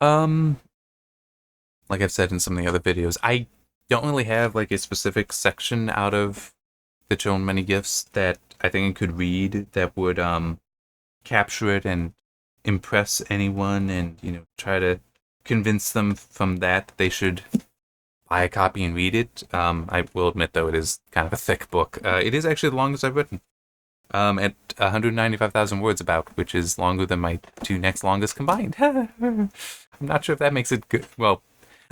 Um, like I've said in some of the other videos, I don't really have like a specific section out of the Shown Many Gifts that I think I could read that would capture it and impress anyone, and try to convince them from that they should buy a copy and read it. I will admit though, it is kind of a thick book. It is actually the longest I've written. At 195,000 words about, which is longer than my two next longest combined. I'm not sure if that makes it good. Well,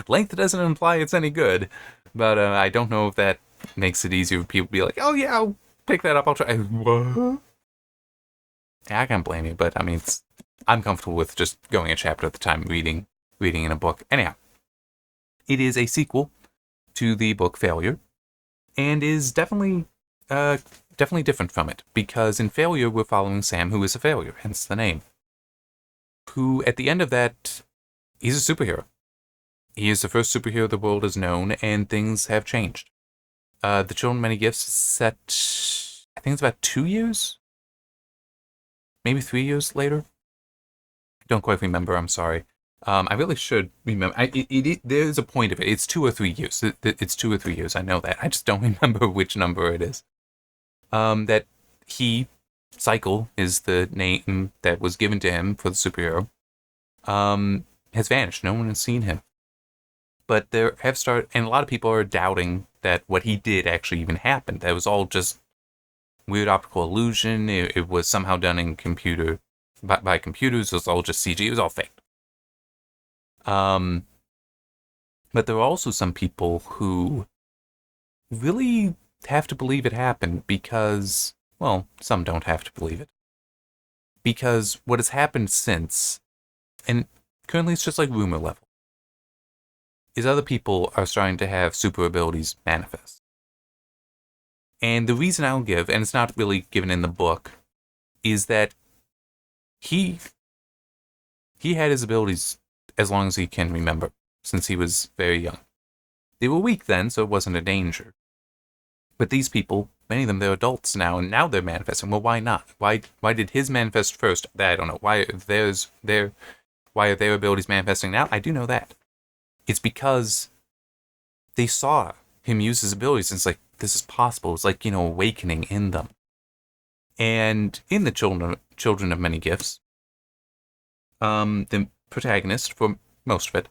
length doesn't imply it's any good, but I don't know if that makes it easier for people to be like, oh yeah, I'll pick that up. I'll try. What? Yeah, I can't blame you, but I mean, I'm comfortable with just going a chapter at a time, reading in a book. Anyhow, it is a sequel to the book Failure, and is definitely different from it, because in Failure we're following Sam, who is a failure, hence the name, who at the end of that, he's a superhero. He is the first superhero the world has known, and things have changed. The Children of Many Gifts is set, I think it's about 2 years, maybe 3 years later. I don't quite remember, I'm sorry. I really should remember. There's a point of it. It's 2 or 3 years. It's 2 or 3 years. I know that. I just don't remember which number it is. That he, Cycle is the name that was given to him for the superhero, has vanished. No one has seen him. But there have started, and a lot of people are doubting that what he did actually even happened. That was all just weird optical illusion. It was somehow done in by computers. It was all just CG. It was all fake. But there are also some people who really have to believe it happened because, well, some don't have to believe it. Because what has happened since, and currently it's just like rumor level, is other people are starting to have super abilities manifest. And the reason I'll give, and it's not really given in the book, is that he had his abilities as long as he can remember, since he was very young. They were weak then, so it wasn't a danger. But these people, many of them, they're adults now, and now they're manifesting. Well, why not? Why did his manifest first? That I don't know. Why are their abilities manifesting now? I do know that. It's because they saw him use his abilities, and it's like, this is possible. It's like, awakening in them. And in the Children of Many Gifts, the protagonist, for most of it,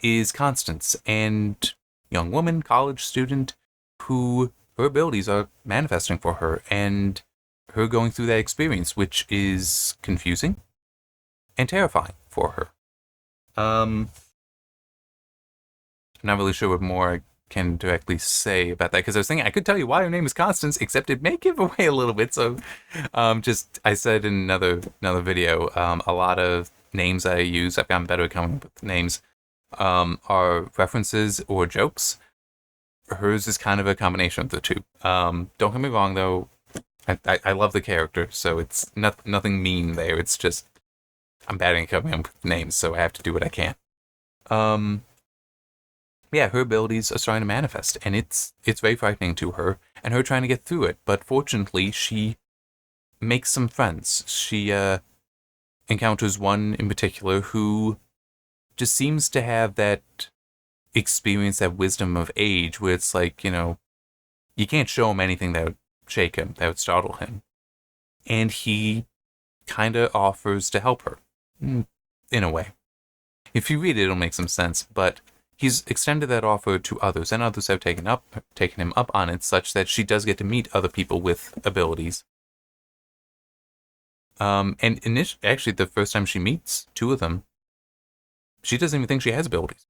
is Constance, and young woman, college student, who her abilities are manifesting for her, and her going through that experience, which is confusing and terrifying for her. I'm not really sure what more I can directly say about that, because I was thinking I could tell you why her name is Constance, except it may give away a little bit. So, just I said in another video, a lot of names I use, I've gotten better at coming up with names, are references or jokes. Hers is kind of a combination of the two. Don't get me wrong though, I love the character, so it's nothing mean there. It's just I'm bad at coming up with names, so I have to do what I can. Yeah, her abilities are starting to manifest, and it's very frightening to her, and her trying to get through it. But fortunately, she makes some friends. She encounters one in particular who just seems to have that experience, that wisdom of age, where it's like, you can't show him anything that would shake him, that would startle him. And he kind of offers to help her, in a way. If you read it, it'll make some sense, but he's extended that offer to others, and others have taken him up on it, such that she does get to meet other people with abilities. And actually, the first time she meets two of them, she doesn't even think she has abilities.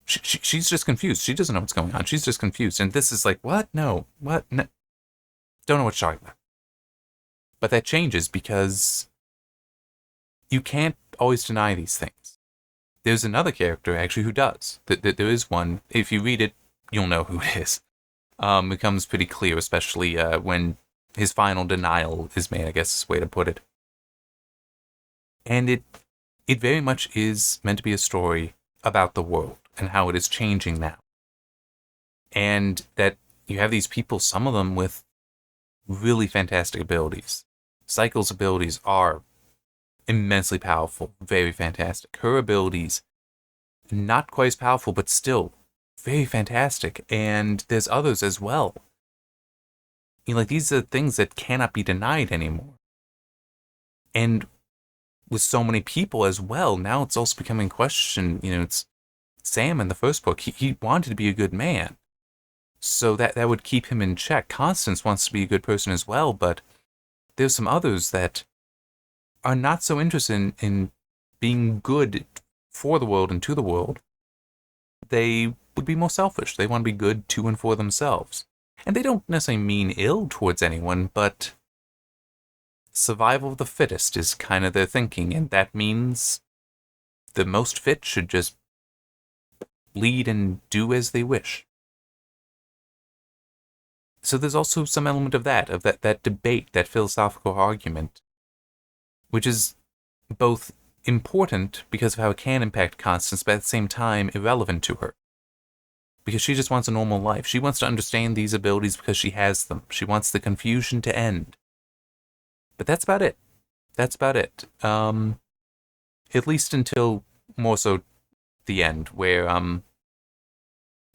She's just confused. She doesn't know what's going on. She's just confused. And this is like, what? No. What? No. Don't know what you're talking about. But that changes because you can't always deny these things. There's another character, actually, who does. There is one. If you read it, you'll know who it is. It becomes pretty clear, especially when his final denial is made, I guess is the way to put it. And it very much is meant to be a story about the world and how it is changing now. And that you have these people, some of them with really fantastic abilities. Cycle's abilities are immensely powerful, very fantastic. Her abilities, not quite as powerful, but still very fantastic. And there's others as well. Like, these are things that cannot be denied anymore. And with so many people as well, now it's also becoming a question. It's Sam in the first book. He wanted to be a good man. So that would keep him in check. Constance wants to be a good person as well, but there's some others that are not so interested in being good for the world and to the world. They would be more selfish. They want to be good to and for themselves. And they don't necessarily mean ill towards anyone, but survival of the fittest is kind of their thinking, and that means the most fit should just lead and do as they wish. So there's also some element of that debate, that philosophical argument, which is both important because of how it can impact Constance, but at the same time irrelevant to her. Because she just wants a normal life. She wants to understand these abilities because she has them. She wants the confusion to end. But that's about it. That's about it. At least until more so the end, where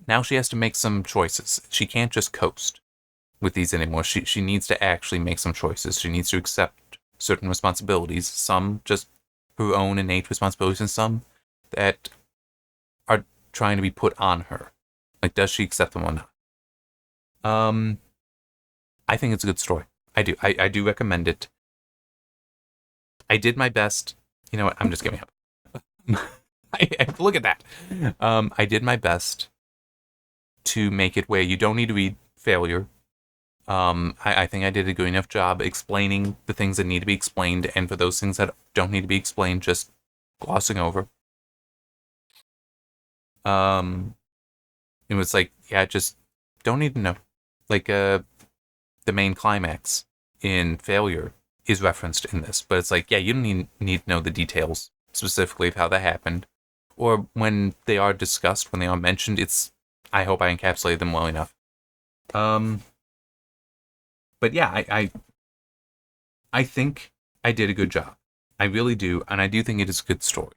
now she has to make some choices. She can't just coast with these anymore. She needs to actually make some choices. She needs to accept certain responsibilities, some just her own innate responsibilities, and some that are trying to be put on her. Like, does she accept them or not? I think it's a good story. I do. I do recommend it. I did my best. You know what? I'm just giving up. Look at that. I did my best to make it where you don't need to read failure. I think I did a good enough job explaining the things that need to be explained, and for those things that don't need to be explained, just glossing over. It was like, yeah, just don't need to know. Like, the main climax in Failure is referenced in this, but it's like, yeah, you don't need to know the details specifically of how that happened, or when they are discussed, when they are mentioned. I hope I encapsulated them well enough. But yeah, I think I did a good job. I really do, and I do think it is a good story.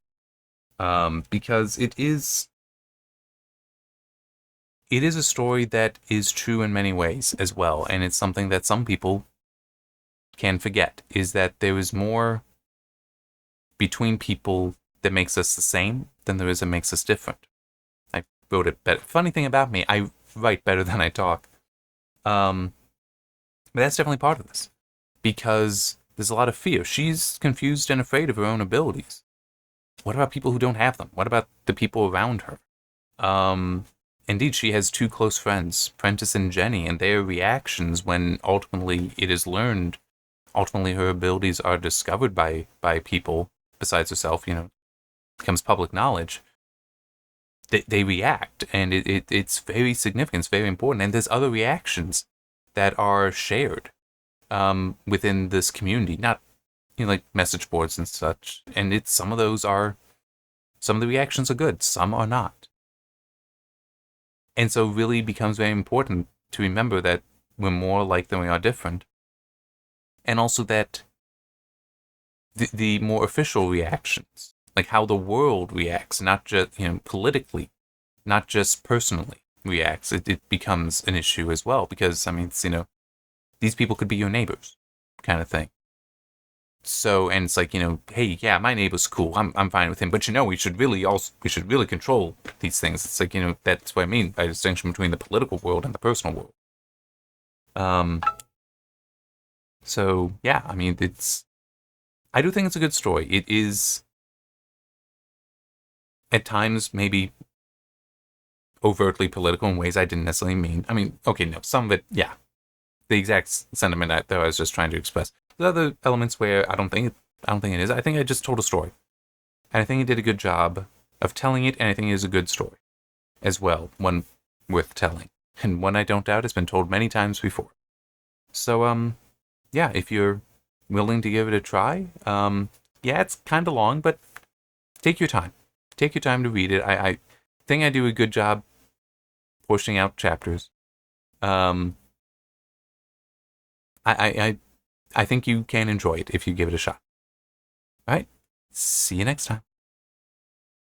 Because it is a story that is true in many ways as well, and it's something that some people can forget, is that there is more between people that makes us the same than there is that makes us different. I wrote it better. Funny thing about me, I write better than I talk. But that's definitely part of this, because there's a lot of fear. She's confused and afraid of her own abilities. What about people who don't have them? What about the people around her? Indeed, she has two close friends, Prentice and Jenny, and their reactions when ultimately it is learned, ultimately her abilities are discovered by people besides herself, becomes public knowledge. They react, and it's very significant, it's very important, and there's other reactions that are shared within this community, not like message boards and such, and some of the reactions are good, some are not. And so it really becomes very important to remember that we're more alike than we are different. And also that the more official reactions, like how the world reacts, not just, politically, not just personally reacts, it becomes an issue as well. Because, I mean, these people could be your neighbors, kind of thing. So, and it's like, hey, yeah, my neighbor's cool. I'm fine with him. But we should really control these things. It's like, that's what I mean by distinction between the political world and the personal world. So yeah, I mean, I do think it's a good story. It is at times maybe overtly political in ways I didn't necessarily mean. I mean, okay, no, some of it, yeah. The exact sentiment that I was just trying to express. There's other elements where I don't think it is. I think I just told a story. And I think it did a good job of telling it, and I think it is a good story as well, one worth telling. And one I don't doubt has been told many times before. So, yeah, if you're willing to give it a try, yeah, it's kind of long, but take your time. Take your time to read it. I think I do a good job pushing out chapters. I think you can enjoy it if you give it a shot. All right. See you next time.